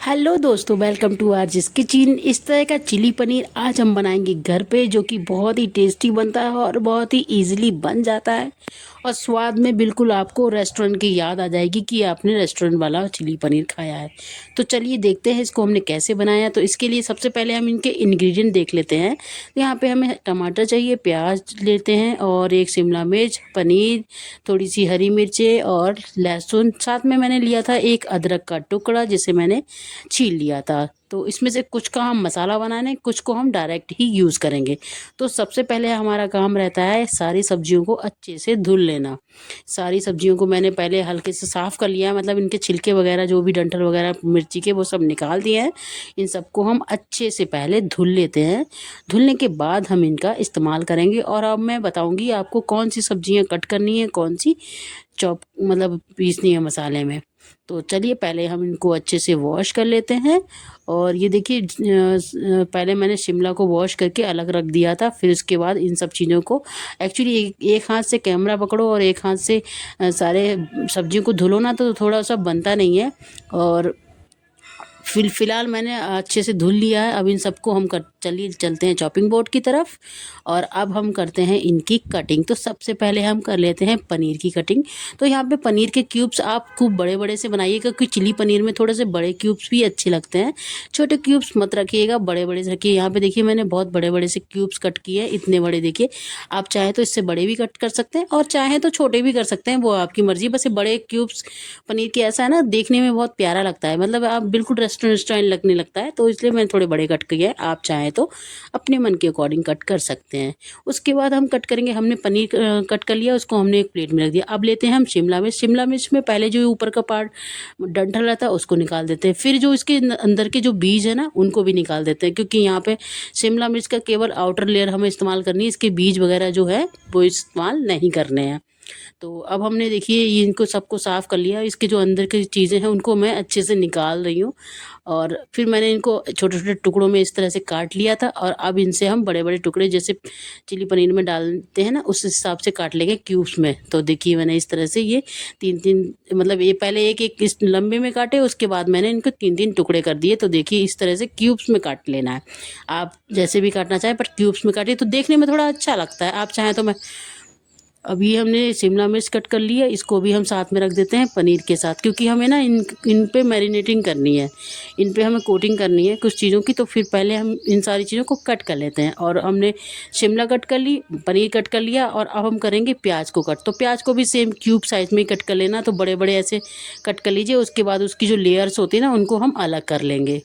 Hello दोस्तों, welcome to RJs kitchen. इस तरह का चिली पनीर आज हम बनाएंगे घर पे, जो कि बहुत ही टेस्टी बनता है और बहुत ही इजीली बन जाता है। और स्वाद में बिल्कुल आपको रेस्टोरेंट की याद आ जाएगी कि आपने रेस्टोरेंट वाला चिली पनीर खाया है। तो चलिए देखते हैं इसको हमने कैसे बनाया। तो इसके लिए सबसे पहले हम इनके इंग्रेडिएंट देख लेते हैं। तो यहाँ पे हमें टमाटर चाहिए, प्याज लेते हैं और एक शिमला मिर्च, पनीर, थोड़ी सी हरी मिर्चें और लहसुन। साथ में मैंने लिया था एक अदरक का टुकड़ा जिसे मैंने छील लिया था। तो इसमें से कुछ का हम मसाला बनाने, कुछ को हम डायरेक्ट ही यूज़ करेंगे। तो सबसे पहले हमारा काम रहता है सारी सब्जियों को अच्छे से धुल लेना। सारी सब्जियों को मैंने पहले हल्के से साफ़ कर लिया है, मतलब इनके छिलके वगैरह जो भी डंठल वगैरह मिर्ची के वो सब निकाल दिए हैं। इन सबको हम अच्छे से पहले धुल लेते हैं। धुलने के बाद हम इनका इस्तेमाल करेंगे। और अब मैं बताऊंगी आपको कौन सी सब्जियां कट करनी है, कौन सी चॉप मतलब पीसनी है मसाले में। तो चलिए पहले हम इनको अच्छे से वॉश कर लेते हैं। और ये देखिए, पहले मैंने शिमला को वॉश करके अलग रख दिया था। फिर उसके बाद इन सब चीज़ों को एक्चुअली एक हाथ से कैमरा पकड़ो और एक हाथ से सारे सब्जियों को धुलो ना, तो थोड़ा सा बनता नहीं है। और फिलहाल मैंने अच्छे से धुल लिया है। अब इन सबको हम चलिए चलते हैं चॉपिंग बोर्ड की तरफ। और अब हम करते हैं इनकी कटिंग। तो सबसे पहले हम कर लेते हैं पनीर की कटिंग। तो यहाँ पे पनीर के क्यूब्स आप खूब बड़े बड़े से बनाइएगा, क्योंकि चिली पनीर में थोड़े से बड़े क्यूब्स भी अच्छे लगते हैं। छोटे क्यूब्स मत रखिएगा, बड़े बड़े से रखिए। यहाँ पे देखिए मैंने बहुत बड़े बड़े से क्यूब्स कट किए हैं, इतने बड़े। देखिए आप चाहे तो इससे बड़े भी कट कर सकते हैं और चाहे तो छोटे भी कर सकते हैं, वो आपकी मर्जी। बस ये बड़े क्यूब्स पनीर के ऐसा है ना, देखने में बहुत प्यारा लगता है, मतलब आप बिल्कुल रेस्टोरेंट स्टाइल लगने लगता है। तो इसलिए मैंने थोड़े बड़े कट किए हैं। आप चाहें तो अपने मन के अकॉर्डिंग कट कर सकते हैं। उसके बाद हम कट करेंगे। हमने पनीर कट कर लिया, उसको हमने एक प्लेट में रख दिया। अब लेते हैं हम शिमला मिर्च। शिमला मिर्च में पहले जो ऊपर का पार्ट डंठल रहता है उसको निकाल देते हैं। फिर जो इसके अंदर के जो बीज है ना, उनको भी निकाल देते हैं, क्योंकि यहाँ पे शिमला मिर्च का केवल आउटर लेयर हमें इस्तेमाल करनी है, इसके बीज वगैरह जो है वो इस्तेमाल नहीं करने हैं। तो अब हमने देखिए ये इनको सबको साफ़ कर लिया। इसके जो अंदर की चीज़ें हैं उनको मैं अच्छे से निकाल रही हूँ। और फिर मैंने इनको छोटे छोटे टुकड़ों में इस तरह से काट लिया था। और अब इनसे हम बड़े बड़े टुकड़े जैसे चिली पनीर में डालते हैं ना, उस हिसाब से काट लेंगे क्यूब्स में। तो देखिए मैंने इस तरह से ये तीन तीन, मतलब ये पहले एक एक इस लंबे में काटे, उसके बाद मैंने इनको तीन तीन टुकड़े कर दिए। तो देखिए इस तरह से क्यूब्स में काट लेना है। आप जैसे भी काटना चाहें, पर क्यूब्स में काटिए तो देखने में थोड़ा अच्छा लगता है। आप चाहें तो मैं अभी हमने शिमला मिर्च कट कर लिया, इसको भी हम साथ में रख देते हैं पनीर के साथ, क्योंकि हमें ना इन पे मैरिनेटिंग करनी है, इन पे हमें कोटिंग करनी है कुछ चीज़ों की। तो फिर पहले हम इन सारी चीज़ों को कट कर लेते हैं। और हमने शिमला कट कर ली, पनीर कट कर लिया, और अब हम करेंगे प्याज को कट। तो प्याज को भी सेम क्यूब साइज़ में ही कट कर लेना। तो बड़े बड़े ऐसे कट कर लीजिए। उसके बाद उसकी जो लेयर्स होती है ना, उनको हम अलग कर लेंगे।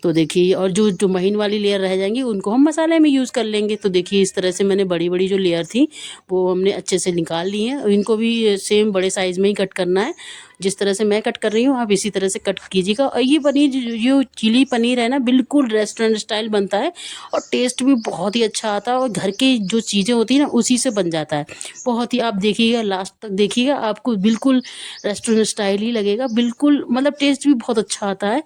तो देखिए, और जो जो महीन वाली लेयर रह जाएंगी उनको हम मसाले में यूज़ कर लेंगे। तो देखिए इस तरह से मैंने बड़ी बड़ी जो लेयर थी वो हमने अच्छे से निकाल ली है। और इनको भी सेम बड़े साइज़ में ही कट करना है। जिस तरह से मैं कट कर रही हूँ आप इसी तरह से कट कीजिएगा। और ये पनीर जो चिली पनीर है ना, बिल्कुल रेस्टोरेंट स्टाइल बनता है और टेस्ट भी बहुत ही अच्छा आता है। और घर की जो चीज़ें होती हैं ना, उसी से बन जाता है। बहुत ही, आप देखिएगा लास्ट तक देखिएगा, आपको बिल्कुल रेस्टोरेंट स्टाइल ही लगेगा। बिल्कुल मतलब टेस्ट भी बहुत अच्छा आता है।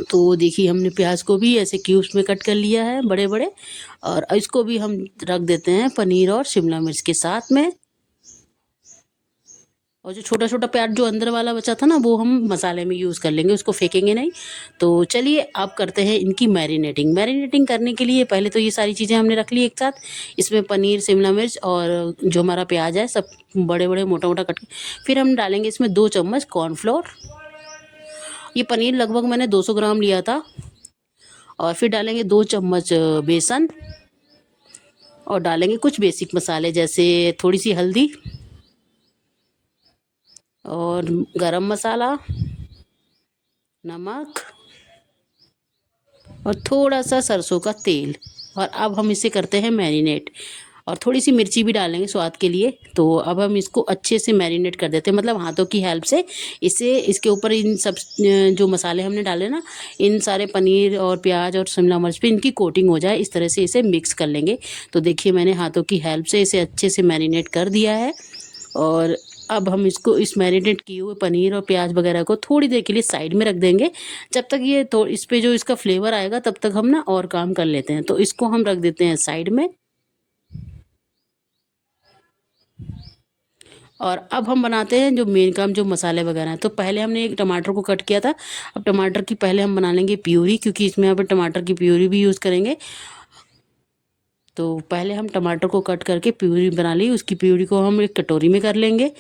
तो देखिए हमने प्याज को भी ऐसे क्यूब्स में कट कर लिया है बड़े बड़े। और इसको भी हम रख देते हैं पनीर और शिमला मिर्च के साथ में। और जो छोटा छोटा प्याज जो अंदर वाला बचा था ना, वो हम मसाले में यूज़ कर लेंगे, उसको फेंकेंगे नहीं। तो चलिए अब करते हैं इनकी मैरिनेटिंग। मैरिनेटिंग करने के लिए पहले तो ये सारी चीज़ें हमने रख ली एक साथ। इसमें पनीर, शिमला मिर्च और जो हमारा प्याज है सब बड़े बड़े मोटा मोटा कट के। फिर हम डालेंगे इसमें 2 चम्मच कॉर्नफ्लोर। ये पनीर लगभग मैंने 200 ग्राम लिया था। और फिर डालेंगे 2 चम्मच बेसन। और डालेंगे कुछ बेसिक मसाले जैसे थोड़ी सी हल्दी और गरम मसाला, नमक और थोड़ा सा सरसों का तेल। और अब हम इसे करते हैं मैरिनेट। और थोड़ी सी मिर्ची भी डालेंगे स्वाद के लिए। तो अब हम इसको अच्छे से मैरिनेट कर देते हैं, मतलब हाथों की हेल्प से। इसे इसके ऊपर इन सब जो मसाले हमने डाले ना, इन सारे पनीर और प्याज और शिमला मिर्च पे इनकी कोटिंग हो जाए, इस तरह से इसे मिक्स कर लेंगे। तो देखिए मैंने हाथों की हेल्प से इसे अच्छे से मैरिनेट कर दिया है। और अब हम इसको, इस मैरिनेट किए हुए पनीर और प्याज वगैरह को थोड़ी देर के लिए साइड में रख देंगे। जब तक ये तो इस पे जो इसका फ्लेवर आएगा तब तक हम ना और काम कर लेते हैं। तो इसको हम रख देते हैं साइड में। और अब हम बनाते हैं जो मेन काम, जो मसाले वगैरह हैं। तो पहले हमने एक टमाटर को कट किया था। अब टमाटर की पहले हम बना लेंगे प्यूरी, क्योंकि इसमें यहाँ पे टमाटर की प्यूरी भी यूज़ करेंगे। तो पहले हम टमाटर को कट करके प्यूरी बना ली, उसकी प्यूरी को हम एक कटोरी में कर लेंगे।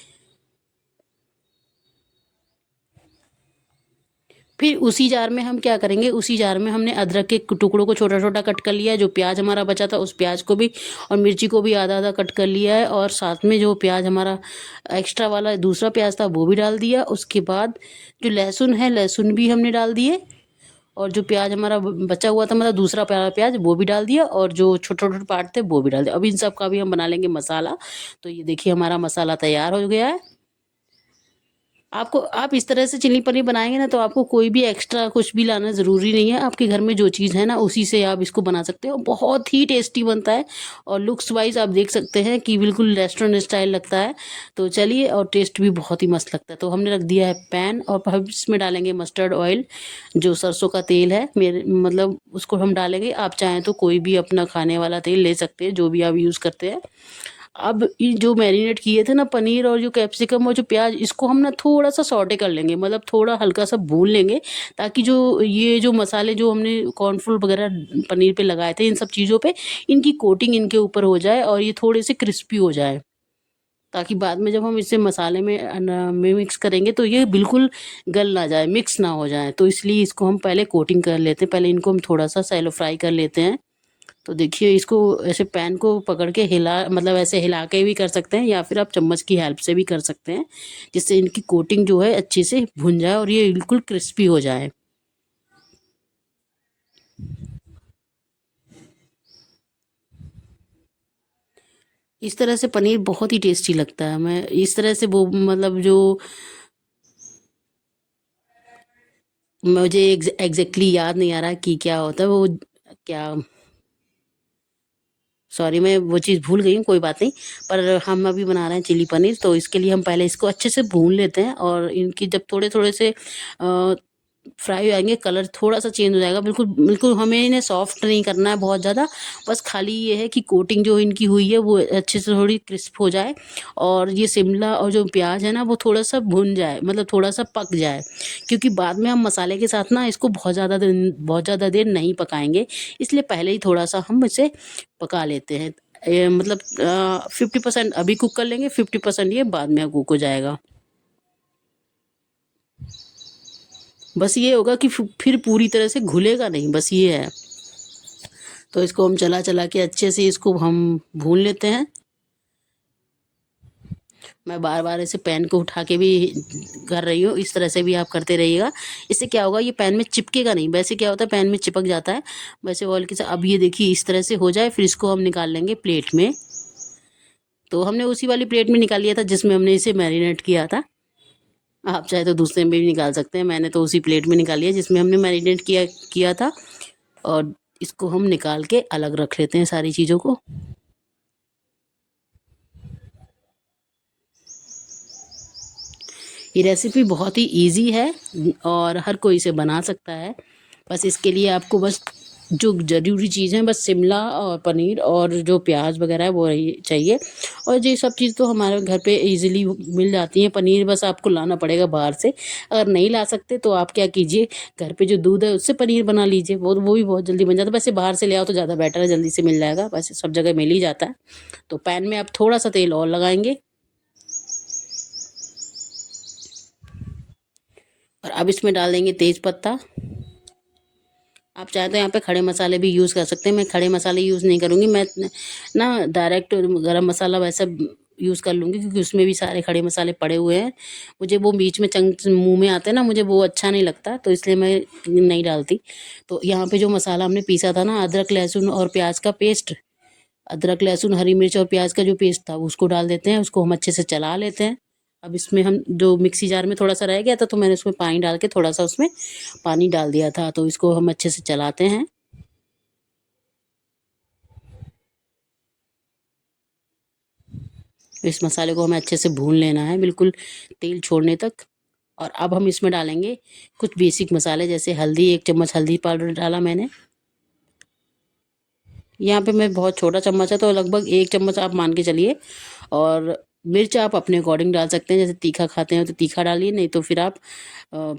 फिर उसी जार में हम क्या करेंगे, उसी जार में हमने अदरक के टुकड़ों को छोटा छोटा कट कर लिया है। जो प्याज हमारा बचा था उस प्याज को भी, और मिर्ची को भी आधा आधा कट कर लिया है। और साथ में जो प्याज हमारा एक्स्ट्रा वाला दूसरा प्याज था वो भी डाल दिया। उसके बाद जो लहसुन है, लहसुन भी हमने डाल दिए। और जो प्याज हमारा बचा हुआ था, मतलब दूसरा प्याज, वो भी डाल दिया। और जो छोटे छोटे पार्ट थे वो भी डाल दिया। अब इन सब का भी हम बना लेंगे मसाला। तो ये देखिए हमारा मसाला तैयार हो गया है। आपको, आप इस तरह से चिली पनीर बनाएंगे ना, तो आपको कोई भी एक्स्ट्रा कुछ भी लाना ज़रूरी नहीं है। आपके घर में जो चीज़ है ना, उसी से आप इसको बना सकते हो। बहुत ही टेस्टी बनता है, और लुक्स वाइज आप देख सकते हैं कि बिल्कुल रेस्टोरेंट स्टाइल लगता है। तो चलिए, और टेस्ट भी बहुत ही मस्त लगता है। तो हमने रख दिया है पैन, और हम इसमें डालेंगे मस्टर्ड ऑयल, जो सरसों का तेल है मेरे, मतलब उसको हम डालेंगे। आप चाहें तो कोई भी अपना खाने वाला तेल ले सकते हैं, जो भी आप यूज़ करते हैं। अब ये जो मैरिनेट किए थे ना पनीर और जो कैप्सिकम और जो प्याज, इसको हम ना थोड़ा सा सॉटे कर लेंगे, मतलब थोड़ा हल्का सा भून लेंगे, ताकि जो ये जो मसाले जो हमने कॉर्नफ्लोर वगैरह पनीर पे लगाए थे, इन सब चीज़ों पे इनकी कोटिंग इनके ऊपर हो जाए और ये थोड़े से क्रिस्पी हो जाए। ताकि बाद में जब हम इसे मसाले में मिक्स करेंगे तो ये बिल्कुल गल ना जाए, मिक्स ना हो जाए। तो इसलिए इसको हम पहले कोटिंग कर लेते हैं। पहले इनको हम थोड़ा सा सैलो फ्राई कर लेते हैं। तो देखिए, इसको ऐसे पैन को पकड़ के हिला, मतलब ऐसे हिला के भी कर सकते हैं, या फिर आप चम्मच की हेल्प से भी कर सकते हैं, जिससे इनकी कोटिंग जो है अच्छे से भुन जाए और ये बिल्कुल क्रिस्पी हो जाए। इस तरह से पनीर बहुत ही टेस्टी लगता है। मैं इस तरह से वो, मतलब जो मुझे एग्जैक्टली याद नहीं आ रहा कि क्या होता है वो, क्या, सॉरी मैं वो चीज़ भूल गई हूँ, कोई बात नहीं। पर हम अभी बना रहे हैं चिली पनीर, तो इसके लिए हम पहले इसको अच्छे से भून लेते हैं। और इनकी जब थोड़े थोड़े से फ्राई हो जाएंगे, कलर थोड़ा सा चेंज हो जाएगा, बिल्कुल बिल्कुल हमें इन्हें सॉफ्ट नहीं करना है बहुत ज़्यादा। बस खाली ये है कि कोटिंग जो इनकी हुई है वो अच्छे से थोड़ी क्रिस्प हो जाए, और ये शिमला और जो प्याज है ना वो थोड़ा सा भुन जाए, मतलब थोड़ा सा पक जाए। क्योंकि बाद में हम मसाले के साथ ना इसको बहुत ज़्यादा देर नहीं पकाएंगे, इसलिए पहले ही थोड़ा सा हम इसे पका लेते हैं। मतलब 50% अभी कुक कर लेंगे, 50% ये बाद में कुक हो जाएगा। बस ये होगा कि फिर पूरी तरह से घुलेगा नहीं, बस ये है। तो इसको हम चला चला के अच्छे से इसको हम भून लेते हैं। मैं बार बार ऐसे पैन को उठा के भी कर रही हूँ, इस तरह से भी आप करते रहिएगा। इससे क्या होगा, ये पैन में चिपकेगा नहीं। वैसे क्या होता है, पैन में चिपक जाता है वैसे ऑयल के साथ। अब ये देखिए इस तरह से हो जाए, फिर इसको हम निकाल लेंगे प्लेट में। तो हमने उसी वाली प्लेट में निकाल लिया था जिसमें हमने इसे मैरिनेट किया था। आप चाहे तो दूसरे में भी निकाल सकते हैं। मैंने तो उसी प्लेट में निकाल लिया जिसमें हमने मैरिनेट किया किया था। और इसको हम निकाल के अलग रख लेते हैं सारी चीज़ों को। ये रेसिपी बहुत ही इजी है, और हर कोई इसे बना सकता है। बस इसके लिए आपको बस जो ज़रूरी चीज़ है, बस शिमला और पनीर और जो प्याज वगैरह है वो रही चाहिए। और ये सब चीज़ तो हमारे घर पे इजीली मिल जाती हैं। पनीर बस आपको लाना पड़ेगा बाहर से। अगर नहीं ला सकते तो आप क्या कीजिए, घर पे जो दूध है उससे पनीर बना लीजिए, वो भी बहुत जल्दी बन जाता है। वैसे बाहर से ले आओ तो ज़्यादा बेटर है, जल्दी से मिल जाएगा, वैसे सब जगह मिल ही जाता है। तो पैन में आप थोड़ा सा तेल और लगाएंगे, और अब इसमें डाल देंगे तेज पत्ता। आप चाहे तो यहाँ पे खड़े मसाले भी यूज़ कर सकते हैं। मैं खड़े मसाले यूज़ नहीं करूँगी, मैं ना डायरेक्ट गरम मसाला वैसा यूज़ कर लूँगी, क्योंकि उसमें भी सारे खड़े मसाले पड़े हुए हैं। मुझे वो बीच में चंक मुंह में आते हैं ना, मुझे वो अच्छा नहीं लगता, तो इसलिए मैं नहीं डालती। तो यहाँ पे जो मसाला हमने पीसा था ना, अदरक लहसुन और प्याज का पेस्ट, अदरक लहसुन हरी मिर्च और प्याज का जो पेस्ट था उसको डाल देते हैं। उसको हम अच्छे से चला लेते हैं। अब इसमें हम जो मिक्सी जार में थोड़ा सा रह गया था, तो मैंने उसमें पानी डाल के थोड़ा सा उसमें पानी डाल दिया था। तो इसको हम अच्छे से चलाते हैं। इस मसाले को हमें अच्छे से भून लेना है, बिल्कुल तेल छोड़ने तक। और अब हम इसमें डालेंगे कुछ बेसिक मसाले, जैसे हल्दी, 1 चम्मच हल्दी पाउडर डाला मैंने। यहाँ पे मैं बहुत छोटा चम्मच है, तो लगभग 1 चम्मच आप मान के चलिए। और मिर्च आप अपने अकॉर्डिंग डाल सकते हैं, जैसे तीखा खाते हैं तो तीखा डालिए, नहीं तो फिर आप अ,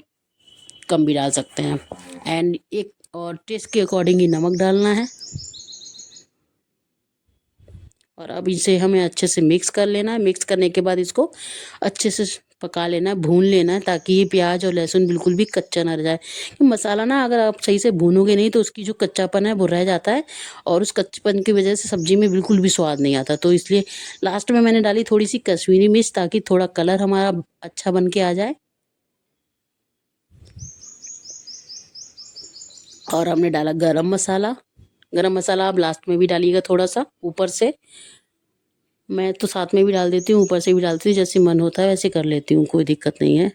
कम भी डाल सकते हैं। एंड एक और टेस्ट के अकॉर्डिंग ही नमक डालना है। और अब इसे हमें अच्छे से मिक्स कर लेना है। मिक्स करने के बाद इसको अच्छे से पका लेना है, भून लेना है, ताकि ये प्याज और लहसुन बिल्कुल भी कच्चा ना रह जाए। कि मसाला ना अगर आप सही से भूनोगे नहीं तो उसकी जो कच्चापन है वो रह जाता है, और उस कच्चेपन की वजह से सब्जी में बिल्कुल भी स्वाद नहीं आता। तो इसलिए लास्ट में मैंने डाली थोड़ी सी कश्मीरी मिर्च, ताकि थोड़ा कलर हमारा अच्छा बन के आ जाए। और हमने डाला गरम मसाला। गरम मसाला आप लास्ट में भी डालिएगा थोड़ा सा ऊपर से। मैं तो साथ में भी डाल देती हूँ, ऊपर से भी डालती हूँ, जैसे मन होता है वैसे कर लेती हूँ, कोई दिक्कत नहीं है।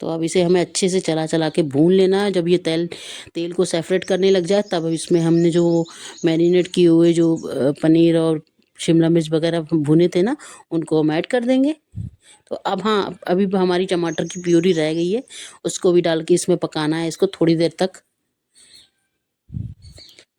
तो अब इसे हमें अच्छे से चला चला के भून लेना है। जब ये तेल तेल को सेपरेट करने लग जाए, तब इसमें हमने जो मैरिनेट किए हुए जो पनीर और शिमला मिर्च वगैरह भुने थे ना, उनको हम ऐड कर देंगे। तो अब हाँ, अभी हमारी टमाटर की प्यूरी रह गई है, उसको भी डाल के इसमें पकाना है इसको थोड़ी देर तक।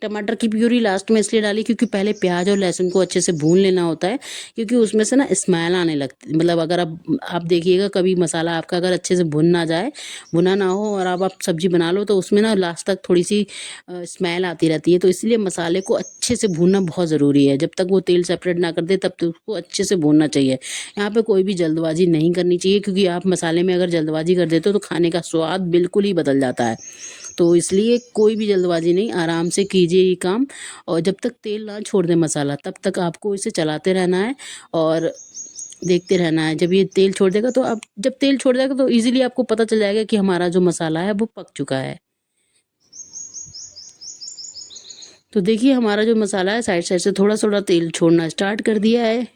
टमाटर की प्यूरी लास्ट में इसलिए डाली क्योंकि पहले प्याज और लहसुन को अच्छे से भून लेना होता है, क्योंकि उसमें से ना स्मेल आने लगती, मतलब अगर आप देखिएगा कभी मसाला आपका अगर अच्छे से भुन ना जाए, भुना ना हो, और अब आप सब्जी बना लो तो उसमें ना लास्ट तक थोड़ी सी स्मेल आती रहती है। तो इसलिए मसाले को अच्छे से भूनना बहुत ज़रूरी है। जब तक वो तेल सेपरेट ना कर दे तब तक उसको अच्छे से भूनना चाहिए। यहाँ पे कोई भी जल्दबाजी नहीं करनी चाहिए, क्योंकि आप मसाले में अगर जल्दबाजी कर देते हो तो खाने का स्वाद बिल्कुल ही बदल जाता है। तो इसलिए कोई भी जल्दबाजी नहीं, आराम से कीजिए ये काम। और जब तक तेल ना छोड़ दे मसाला, तब तक आपको इसे चलाते रहना है और देखते रहना है। जब ये तेल छोड़ देगा तो आप, जब तेल छोड़ देगा तो इजीली आपको पता चल जाएगा कि हमारा जो मसाला है वो पक चुका है। तो देखिए हमारा जो मसाला है साइड साइड से थोड़ा थोड़ा तेल छोड़ना स्टार्ट कर दिया है।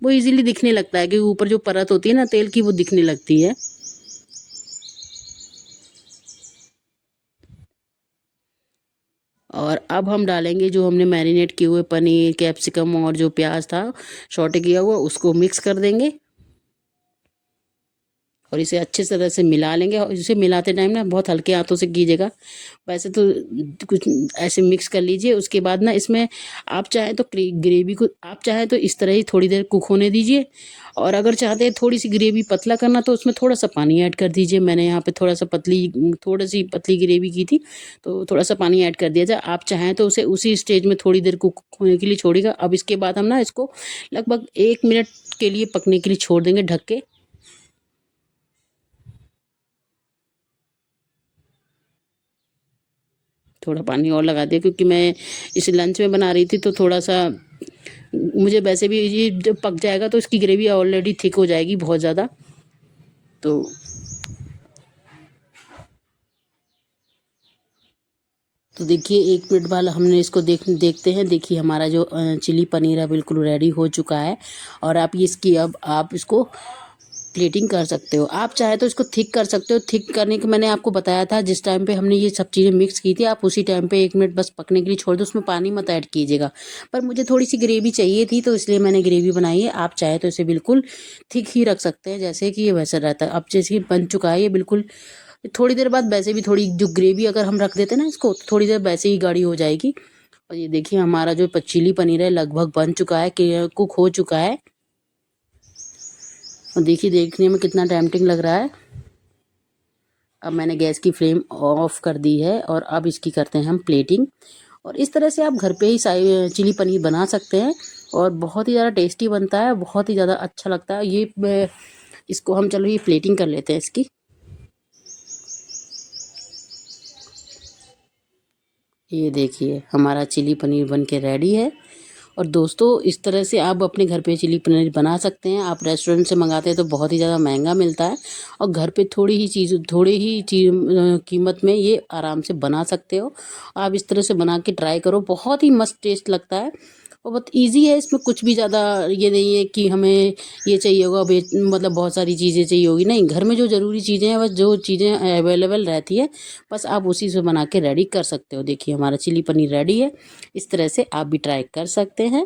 वो इजीली दिखने लगता है, कि ऊपर जो परत होती है ना तेल की, वो दिखने लगती है। और अब हम डालेंगे जो हमने मैरिनेट किए हुए पनीर, कैप्सिकम और जो प्याज था सॉटे किया हुआ, उसको मिक्स कर देंगे और इसे अच्छे तरह से मिला लेंगे। और इसे मिलाते टाइम ना बहुत हल्के हाथों से कीजिएगा। वैसे तो कुछ ऐसे मिक्स कर लीजिए। उसके बाद ना इसमें आप चाहें तो ग्रेवी को आप चाहें तो इस तरह ही थोड़ी देर कुक होने दीजिए, और अगर चाहते हैं थोड़ी सी ग्रेवी पतला करना तो उसमें थोड़ा सा पानी ऐड कर दीजिए। मैंने यहाँ पे थोड़ी सी पतली ग्रेवी की थी, तो थोड़ा सा पानी ऐड कर दिया जाए। आप चाहें तो उसे उसी स्टेज में थोड़ी देर कुक होने के लिए छोड़िएगा। अब इसके बाद हम ना इसको लगभग 1 मिनट के लिए पकने के लिए छोड़ देंगे ढक के। थोड़ा पानी और लगा दिया, क्योंकि मैं इसे लंच में बना रही थी, तो थोड़ा सा मुझे वैसे भी ये जब पक जाएगा तो इसकी ग्रेवी ऑलरेडी थिक हो जाएगी बहुत ज़्यादा। तो देखिए 1 मिनट बाद हमने इसको देखते हैं। देखिए हमारा जो चिली पनीर है बिल्कुल रेडी हो चुका है। और आप इसकी अब आप इसको प्लेटिंग कर सकते हो। आप चाहे तो इसको थिक कर सकते हो। थिक करने के मैंने आपको बताया था, जिस टाइम पे हमने ये सब चीज़ें मिक्स की थी, आप उसी टाइम पे 1 मिनट बस पकने के लिए छोड़ दो, उसमें पानी मत ऐड कीजिएगा। पर मुझे थोड़ी सी ग्रेवी चाहिए थी, तो इसलिए मैंने ग्रेवी बनाई है। आप चाहे तो इसे बिल्कुल थिक ही रख सकते हैं, जैसे कि ये वैसा रहता है। अब जैसे कि बन चुका है ये बिल्कुल, थोड़ी देर बाद वैसे भी थोड़ी जो ग्रेवी अगर हम रख देते हैं ना इसको, तो थोड़ी देर वैसे ही गाढ़ी हो जाएगी। और ये देखिए हमारा जो चिली पनीर है लगभग बन चुका है, कि कुक हो चुका है। और देखिए देखने में कितना टेम्पटिंग लग रहा है। अब मैंने गैस की फ्लेम ऑफ कर दी है, और अब इसकी करते हैं हम प्लेटिंग। और इस तरह से आप घर पे ही चिली पनीर बना सकते हैं, और बहुत ही ज़्यादा टेस्टी बनता है, बहुत ही ज़्यादा अच्छा लगता है ये। इसको हम, चलो ये प्लेटिंग कर लेते हैं इसकी। ये देखिए हमारा चिली पनीर बन के रेडी है। और दोस्तों इस तरह से आप अपने घर पे चिली पनीर बना सकते हैं। आप रेस्टोरेंट से मंगाते हैं तो बहुत ही ज़्यादा महंगा मिलता है, और घर पे थोड़ी ही चीज़ कीमत में ये आराम से बना सकते हो। आप इस तरह से बना के ट्राई करो, बहुत ही मस्त टेस्ट लगता है, और बहुत इजी है। इसमें कुछ भी ज़्यादा ये नहीं है कि हमें ये चाहिए होगा, मतलब बहुत सारी चीज़ें चाहिए होगी, नहीं। घर में जो ज़रूरी चीज़ें हैं, बस जो चीज़ें अवेलेबल रहती है, बस आप उसी से बना के रेडी कर सकते हो। देखिए हमारा चिली पनीर रेडी है। इस तरह से आप भी ट्राई कर सकते हैं।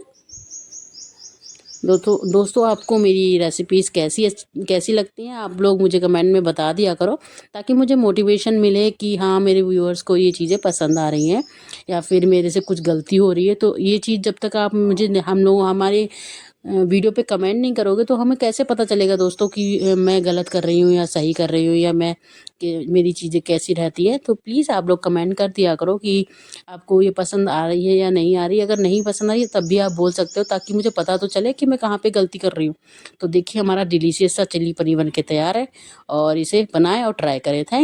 दोस्तों आपको मेरी रेसिपीज़ कैसी लगती हैं, आप लोग मुझे कमेंट में बता दिया करो, ताकि मुझे मोटिवेशन मिले कि हाँ मेरे व्यूअर्स को ये चीज़ें पसंद आ रही हैं, या फिर मेरे से कुछ गलती हो रही है। तो ये चीज़ जब तक आप मुझे हम लोग हमारे वीडियो पे कमेंट नहीं करोगे तो हमें कैसे पता चलेगा दोस्तों कि मैं गलत कर रही हूँ या सही कर रही हूँ, या मैं कि मेरी चीज़ें कैसी रहती है। तो प्लीज़ आप लोग कमेंट कर दिया करो कि आपको ये पसंद आ रही है या नहीं आ रही है। अगर नहीं पसंद आ रही है तब भी आप बोल सकते हो, ताकि मुझे पता तो चले कि मैं कहाँ पे गलती कर रही हूँ। तो देखिए हमारा डिलीशियस सा चिली पनीर बन के तैयार है, और इसे बनाएं और ट्राई करें। थैंक